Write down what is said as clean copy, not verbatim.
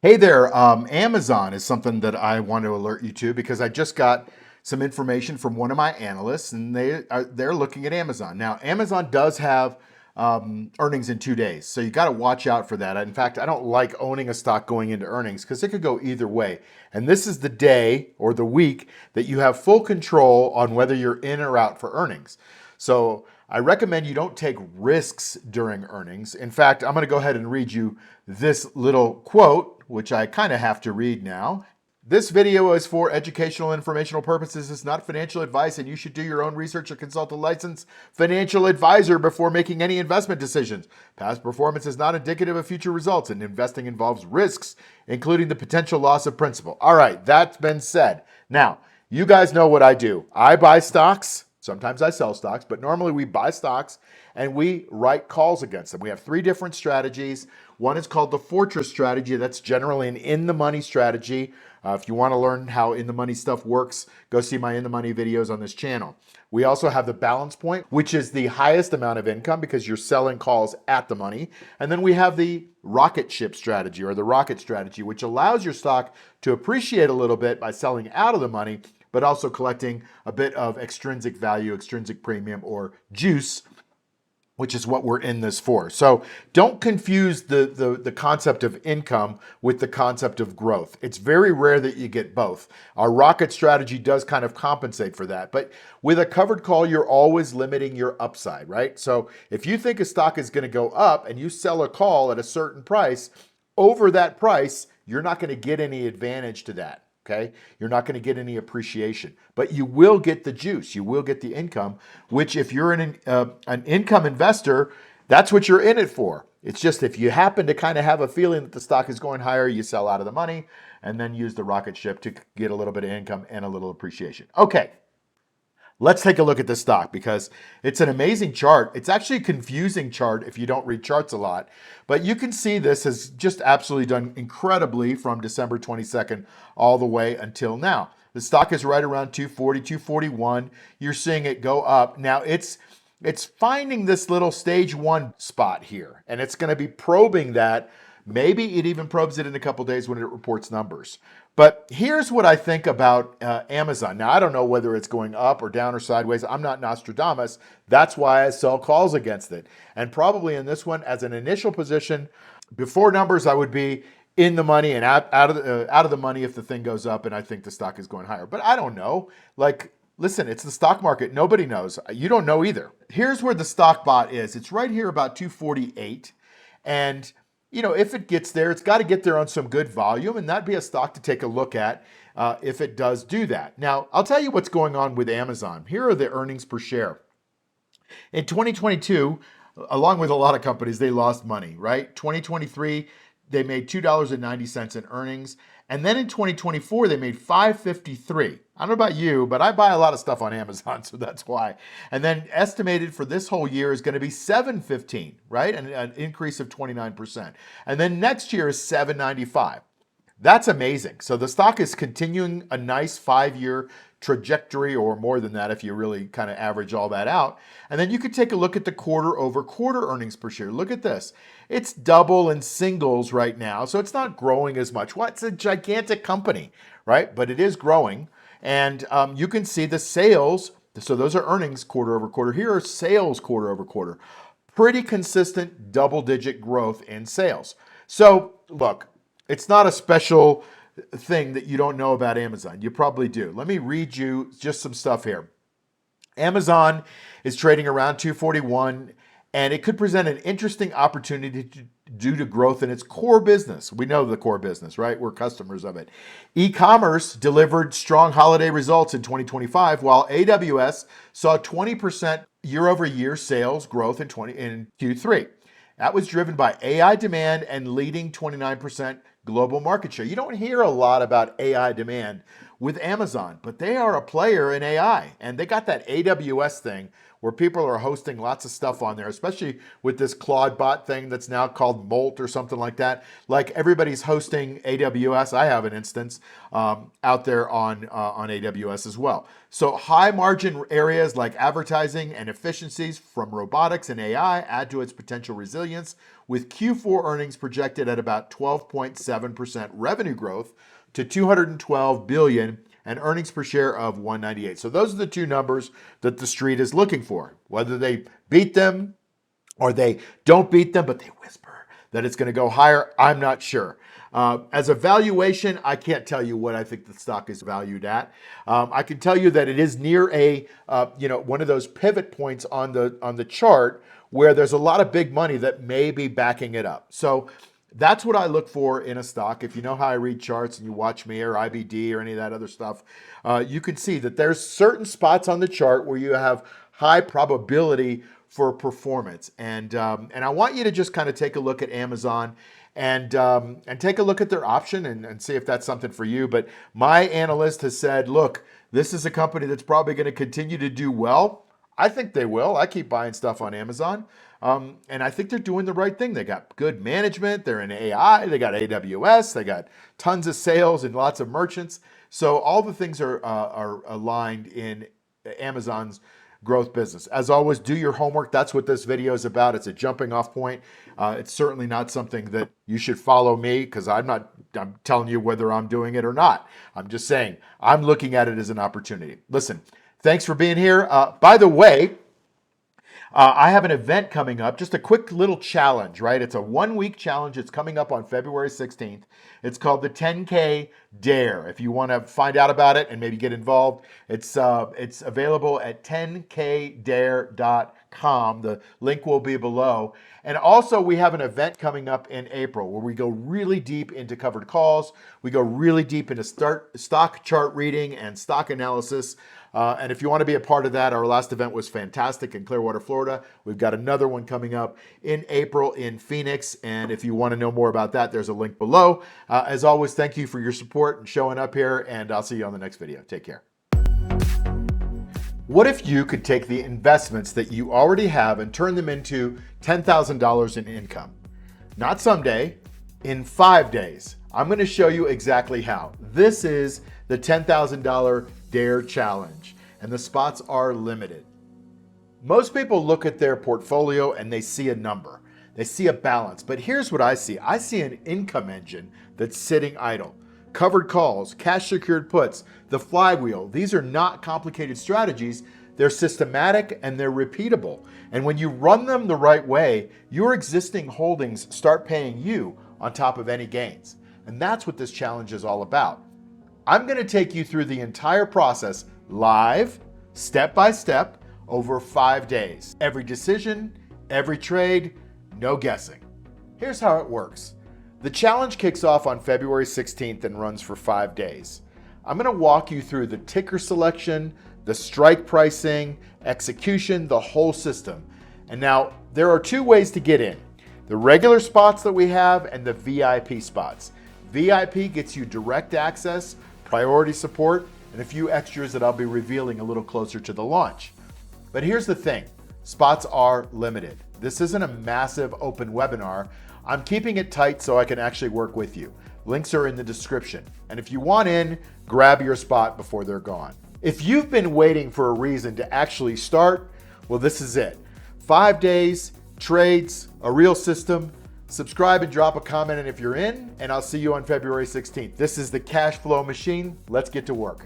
Hey there, Amazon is something that I want to alert you to because I just got some information from one of my analysts, and they're looking at Amazon. Now, Amazon does have earnings in 2 days, so you got to watch out for that. In fact, I don't like owning a stock going into earnings because it could go either way. And this is the day or the week that you have full control on whether you're in or out for earnings. So I recommend you don't take risks during earnings. In fact, I'm going to go ahead and read you this little quote, which I kind of have to read now. This video is for educational and informational purposes. It's not financial advice, and you should do your own research or consult a licensed financial advisor before making any investment decisions. Past performance is not indicative of future results, and investing involves risks, including the potential loss of principal. All right, that's been said. Now, you guys know what I do. I buy stocks. Sometimes I sell stocks, but normally we buy stocks and we write calls against them. We have three different strategies. One is called the Fortress strategy. That's generally an in-the-money strategy. If you want to learn how in-the-money stuff works, go see my in-the-money videos on this channel. We also have the balance point, which is the highest amount of income because you're selling calls at the money. And then we have the rocket ship strategy or the rocket strategy, which allows your stock to appreciate a little bit by selling out of the money, but also collecting a bit of extrinsic value, extrinsic premium, or juice, which is what we're in this for. So don't confuse the concept of income with the concept of growth. It's very rare that you get both. Our rocket strategy does kind of compensate for that. But with a covered call, you're always limiting your upside, right? So if you think a stock is going to go up and you sell a call at a certain price, over that price, you're not going to get any advantage to that. Okay, you're not going to get any appreciation, but you will get the juice. You will get the income, which if you're an income investor, that's what you're in it for. It's just if you happen to kind of have a feeling that the stock is going higher, you sell out of the money and then use the rocket ship to get a little bit of income and a little appreciation. Okay, let's take a look at this stock because it's an amazing chart. It's actually a confusing chart if you don't read charts a lot, but you can see this has just absolutely done incredibly from December 22nd all the way until now. The stock is right around 240, 241. You're seeing it go up. Now it's finding this little stage one spot here, and it's going to be probing that. Maybe it even probes it in a couple days when it reports numbers. But here's what I think about Amazon. Now, I don't know whether it's going up or down or sideways. I'm not Nostradamus. That's why I sell calls against it. And probably in this one, as an initial position, before numbers, I would be in the money and out of the money if the thing goes up and I think the stock is going higher. But I don't know. Like, listen, it's the stock market. Nobody knows. You don't know either. Here's where the stock bot is. It's right here about 248. And if it gets there, it's got to get there on some good volume, and that'd be a stock to take a look at if it does do that. Now, I'll tell you what's going on with Amazon. Here are the earnings per share. In 2022, along with a lot of companies, they lost money, right? 2023, they made $2.90 in earnings. And then in 2024, they made $5.53. I don't know about you, but I buy a lot of stuff on Amazon, so that's why. And then estimated for this whole year is going to be $7.15, right? An increase of 29%. And then next year is $7.95. That's amazing. So the stock is continuing a nice 5-year trajectory, or more than that if you really kind of average all that out. And then you could take a look at the quarter over quarter earnings per share. Look at this. It's double and singles right now, so it's not growing as much. Well, it's a gigantic company, right? But it is growing. And you can see the sales. So those are earnings quarter over quarter. Here are sales quarter over quarter. Pretty consistent double-digit growth in sales. So look, it's not a special thing that you don't know about Amazon. You probably do. Let me read you just some stuff here. Amazon is trading around 241, and it could present an interesting opportunity due to growth in its core business. We know the core business, right? We're customers of it. E-commerce delivered strong holiday results in 2025, while AWS saw 20% year-over-year sales growth in Q3. That was driven by AI demand and leading 29% global market share. You don't hear a lot about AI demand with Amazon, but they are a player in AI, and they got that AWS thing where people are hosting lots of stuff on there, especially with this Claude bot thing that's now called Molt or something like that. Like everybody's hosting AWS. I have an instance out there on AWS as well. So high margin areas like advertising and efficiencies from robotics and AI add to its potential resilience, with Q4 earnings projected at about 12.7% revenue growth to $212 billion and earnings per share of 198. So those are the two numbers that the street is looking for. Whether they beat them or they don't beat them, but they whisper that it's going to go higher, I'm not sure. As a valuation, I can't tell you what I think the stock is valued at. I can tell you that it is near a one of those pivot points on the chart where there's a lot of big money that may be backing it up. So that's what I look for in a stock. If you know how I read charts and you watch me or IBD or any of that other stuff, you can see that there's certain spots on the chart where you have high probability for performance. And I want you to just kind of take a look at Amazon and take a look at their option and see if that's something for you. But my analyst has said, look, this is a company that's probably going to continue to do well. I think they will. I keep buying stuff on Amazon. And I think they're doing the right thing. They got good management. They're in AI. They got AWS. They got tons of sales and lots of merchants. So all the things are aligned in Amazon's growth business. As always, do your homework. That's what this video is about. It's a jumping off point. It's certainly not something that you should follow me because I'm telling you whether I'm doing it or not. I'm just saying I'm looking at it as an opportunity. Listen, thanks for being here. By the way, I have an event coming up, just a quick little challenge, right? It's a 1-week challenge. It's coming up on February 16th. It's called the 10K Dare. If you want to find out about it and maybe get involved, it's available at 10kdare.com. The link will be below. And also we have an event coming up in April where we go really deep into covered calls. We go really deep into stock chart reading and stock analysis. And if you want to be a part of that, our last event was fantastic in Clearwater, Florida. We've got another one coming up in April in Phoenix. And if you want to know more about that, there's a link below. As always, thank you for your support and showing up here, and I'll see you on the next video. Take care. What if you could take the investments that you already have and turn them into $10,000 in income? Not someday, in 5 days. I'm going to show you exactly how. This is the $10,000 Dare Challenge, and the spots are limited. Most people look at their portfolio and they see a number. They see a balance, but here's what I see. I see an income engine that's sitting idle. Covered calls, cash secured puts, the flywheel. These are not complicated strategies. They're systematic and they're repeatable. And when you run them the right way, your existing holdings start paying you on top of any gains. And that's what this challenge is all about. I'm going to take you through the entire process live, step by step, over 5 days. Every decision, every trade, no guessing. Here's how it works. The challenge kicks off on February 16th and runs for 5 days. I'm going to walk you through the ticker selection, the strike pricing, execution, the whole system. And now there are 2 ways to get in. The regular spots that we have and the VIP spots. VIP gets you direct access, priority support, and a few extras that I'll be revealing a little closer to the launch. But here's the thing, spots are limited. This isn't a massive open webinar. I'm keeping it tight so I can actually work with you. Links are in the description. And if you want in, grab your spot before they're gone. If you've been waiting for a reason to actually start, well, this is it. 5 days, trades, a real system. Subscribe and drop a comment and if you're in, and I'll see you on February 16th. This is the Cash Flow Machine. Let's get to work.